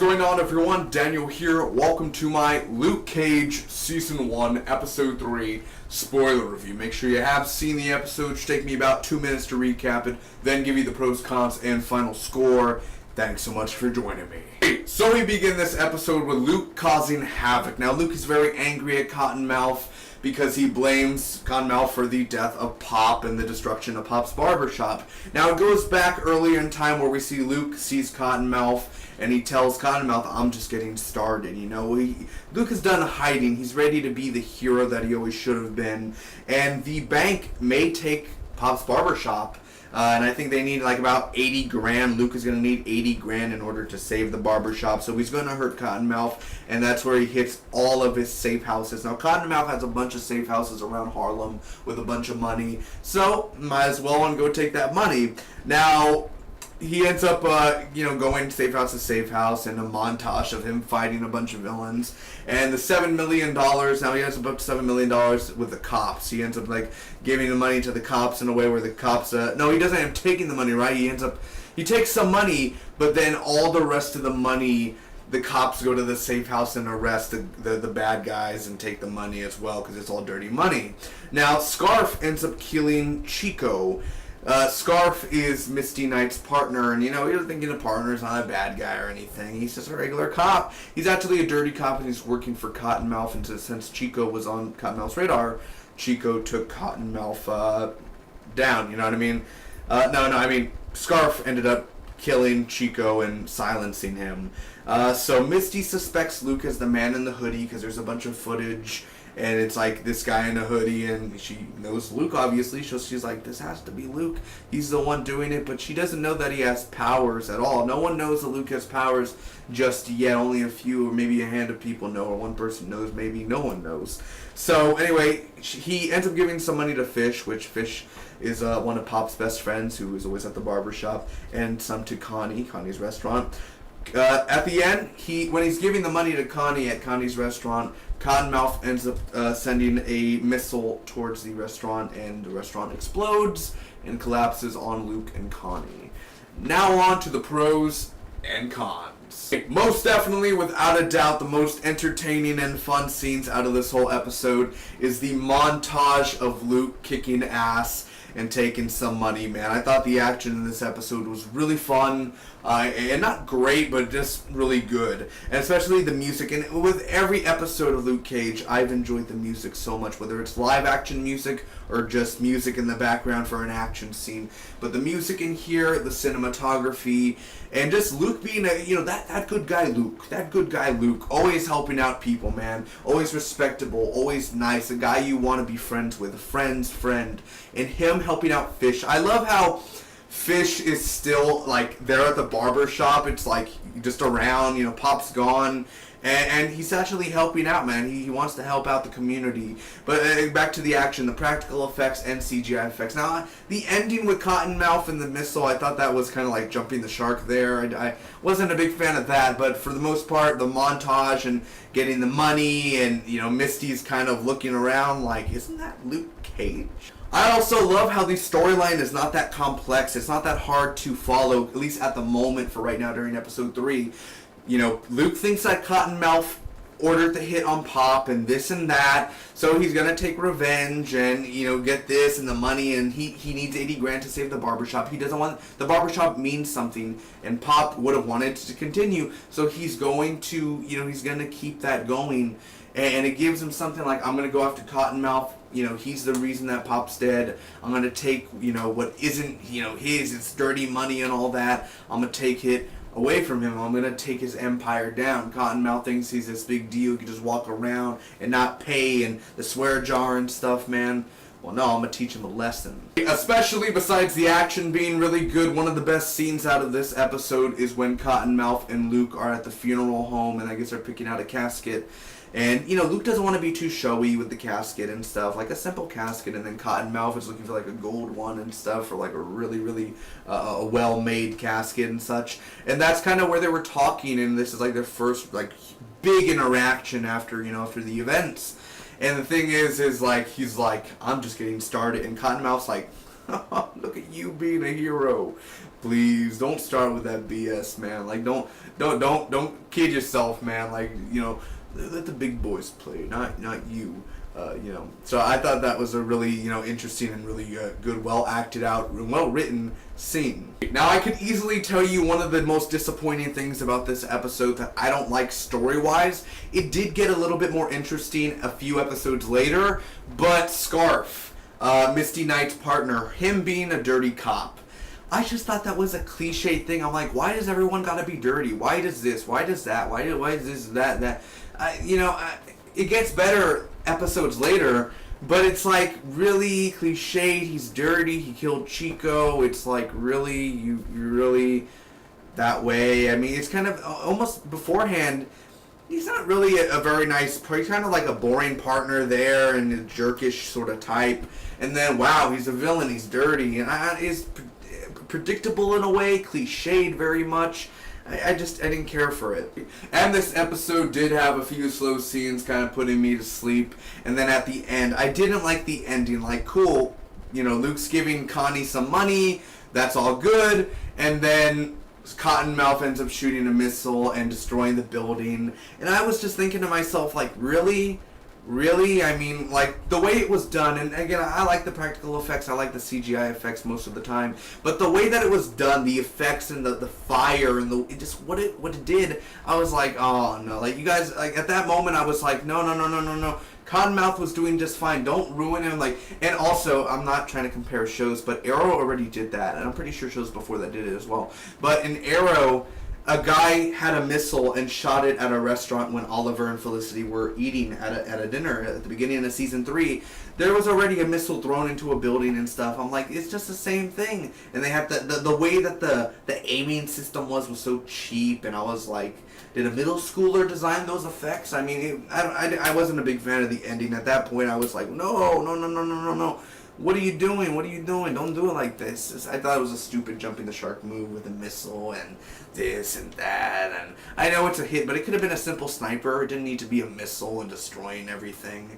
going on, everyone? Daniel here. Welcome to my Luke Cage Season 1, Episode 3 spoiler review. Make sure you have seen the episode. It should take me about 2 minutes to recap it, then give you the pros, cons, and final score. Thanks so much for joining me. So we begin this episode with Luke causing havoc. Now, Luke is very angry at Cottonmouth because he blames Cottonmouth for the death of Pop and the destruction of Pop's barbershop. Now, it goes back earlier in time where we see Luke sees Cottonmouth and he tells Cottonmouth, I'm just getting started, you know. Luke is done hiding. He's ready to be the hero that he always should have been. And the bank may take Pop's barbershop. And I think they need like about 80 grand. Luke is going to need 80 grand in order to save the barbershop. So he's going to hurt Cottonmouth. And that's where he hits all of his safe houses. Now, Cottonmouth has a bunch of safe houses around Harlem with a bunch of money. So, might as well go take that money. Now, he ends up, going safe house to safe house in a montage of him fighting a bunch of villains. And the $7 million, now he has about $7 million with the cops. He ends up, giving the money to the cops in a way where the cops, no, he doesn't end up taking the money, right? He takes some money, but then all the rest of the money, the cops go to the safe house and arrest the bad guys and take the money as well, because it's all dirty money. Now, Scarf ends up killing Chico. Scarf is Misty Knight's partner, and you're thinking a partner is not a bad guy or anything. He's just a regular cop. He's actually a dirty cop, and he's working for Cottonmouth, and since Chico was on Cottonmouth's radar, Chico took Cottonmouth down, you know what I mean? Scarf ended up killing Chico and silencing him. So Misty suspects Luke as the man in the hoodie, because there's a bunch of footage. And it's like this guy in a hoodie, and she knows Luke, obviously, so she's like, this has to be Luke. He's the one doing it, but she doesn't know that he has powers at all. No one knows that Luke has powers just yet. Only a few, or maybe a hand of people know, or one person knows, maybe no one knows. So, anyway, he ends up giving some money to Fish, which Fish is one of Pop's best friends, who is always at the barbershop, and some to Connie's restaurant. At the end, when he's giving the money to Connie at Connie's restaurant, Cottonmouth ends up sending a missile towards the restaurant, and the restaurant explodes and collapses on Luke and Connie. Now on to the pros and cons. Most definitely, without a doubt, the most entertaining and fun scenes out of this whole episode is the montage of Luke kicking ass and taking some money, man. I thought the action in this episode was really fun, and not great, but just really good. And especially the music. And with every episode of Luke Cage, I've enjoyed the music so much, whether it's live action music or just music in the background for an action scene. But the music in here, the cinematography, and just Luke being that good guy Luke, always helping out people, man. Always respectable, always nice, a guy you want to be friends with, a friend's friend. And him helping out Fish. I love how Fish is still there at the barber shop. It's just around, Pop's gone. And he's actually helping out, man. He wants to help out the community. But back to the action, the practical effects and CGI effects. Now, the ending with Cottonmouth and the missile, I thought that was kind of like jumping the shark there. I wasn't a big fan of that, but for the most part, the montage and getting the money and, Misty's kind of looking around like, isn't that Luke Cage? I also love how the storyline is not that complex. It's not that hard to follow, at least at the moment for right now during episode 3. Luke thinks that Cottonmouth ordered the hit on Pop and this and that, so he's going to take revenge and, get this and the money, and he needs 80 grand to save the barbershop. He doesn't want, the barbershop means something, and Pop would have wanted to continue, so he's going to, he's going to keep that going, and it gives him something like, I'm going to go after Cottonmouth. He's the reason that Pop's dead. I'm going to take, what isn't, his, it's dirty money and all that. I'm going to take it away from him. I'm going to take his empire down. Cottonmouth thinks he's this big deal. He can just walk around and not pay, and the swear jar and stuff, man. Well, no, I'm going to teach him a lesson. Especially besides the action being really good, one of the best scenes out of this episode is when Cottonmouth and Luke are at the funeral home, and I guess they're picking out a casket. And, Luke doesn't want to be too showy with the casket and stuff, like a simple casket, and then Cottonmouth is looking for, a gold one and stuff, or, a really, really well-made casket and such. And that's kind of where they were talking, and this is, their first, big interaction after, after the events. And the thing is he's like, I'm just getting started, and Cottonmouth's like, look at you being a hero. Please don't start with that BS, man. Like don't kid yourself, man. Like, you know, let the big boys play, not you. You know, so I thought that was a really, you know, interesting and really good, well acted out, well written scene. Now, I could easily tell you one of the most disappointing things about this episode that I don't like story wise. It did get a little bit more interesting a few episodes later, but Scarf, Misty Knight's partner, him being a dirty cop, I just thought that was a cliche thing. I'm like, why does everyone gotta be dirty? Why does this? Why does that? Why is this that? You know, it gets better episodes later, but it's like really cliched. He's dirty. He killed Chico. It's like really, you really that way. I mean, it's kind of almost beforehand. He's not really a very nice. He's kind of like a boring partner there and a jerkish sort of type. And then wow, he's a villain. He's dirty and is predictable in a way, cliched very much. I didn't care for it. And this episode did have a few slow scenes kind of putting me to sleep. And then at the end, I didn't like the ending. Like, cool, you know, Luke's giving Connie some money. That's all good. And then Cottonmouth ends up shooting a missile and destroying the building. And I was just thinking to myself, like, really? Really? I mean, like, the way it was done, and again, I like the practical effects, I like the CGI effects most of the time, but the way that it was done, the effects and the fire and what it did, I was like, oh no, like, you guys, like, at that moment, I was like, no. Cottonmouth was doing just fine, don't ruin him, like, and also, I'm not trying to compare shows, but Arrow already did that, and I'm pretty sure shows before that did it as well, but in Arrow, a guy had a missile and shot it at a restaurant when Oliver and Felicity were eating at a dinner at the beginning of season 3. There was already a missile thrown into a building and stuff. I'm like, it's just the same thing. And they had the way that the aiming system was so cheap, and I was like, did a middle schooler design those effects? I mean, I wasn't a big fan of the ending. At that point, I was like, no. What are you doing? Don't do it like this. I thought it was a stupid jumping the shark move with a missile and this and that. And I know it's a hit, but it could have been a simple sniper. It didn't need to be a missile and destroying everything.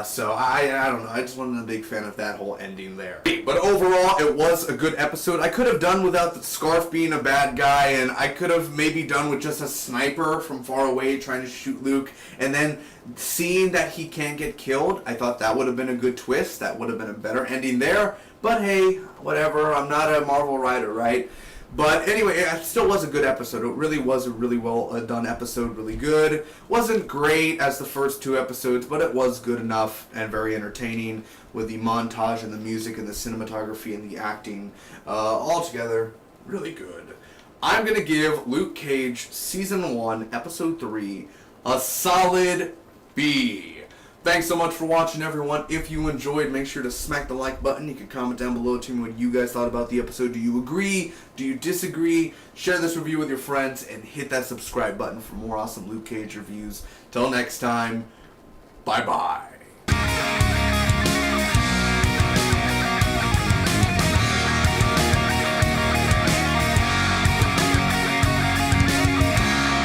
So I don't know. I just wasn't a big fan of that whole ending there. But overall, it was a good episode. I could have done without the Scarf being a bad guy, and I could have maybe done with just a sniper from far away trying to shoot Luke, and then seeing that he can't get killed. I thought that would have been a good twist. That would have been a better ending there. But hey, whatever. I'm not a Marvel writer, right? But anyway, it still was a good episode. It really was a really well done episode, really good. Wasn't great as the first 2 episodes, but it was good enough and very entertaining with the montage and the music and the cinematography and the acting. All together, really good. I'm going to give Luke Cage Season 1, Episode 3, a solid B. Thanks so much for watching, everyone. If you enjoyed, make sure to smack the like button. You can comment down below, tell me what you guys thought about the episode. Do you agree? Do you disagree? Share this review with your friends and hit that subscribe button for more awesome Luke Cage reviews. Till next time, bye-bye.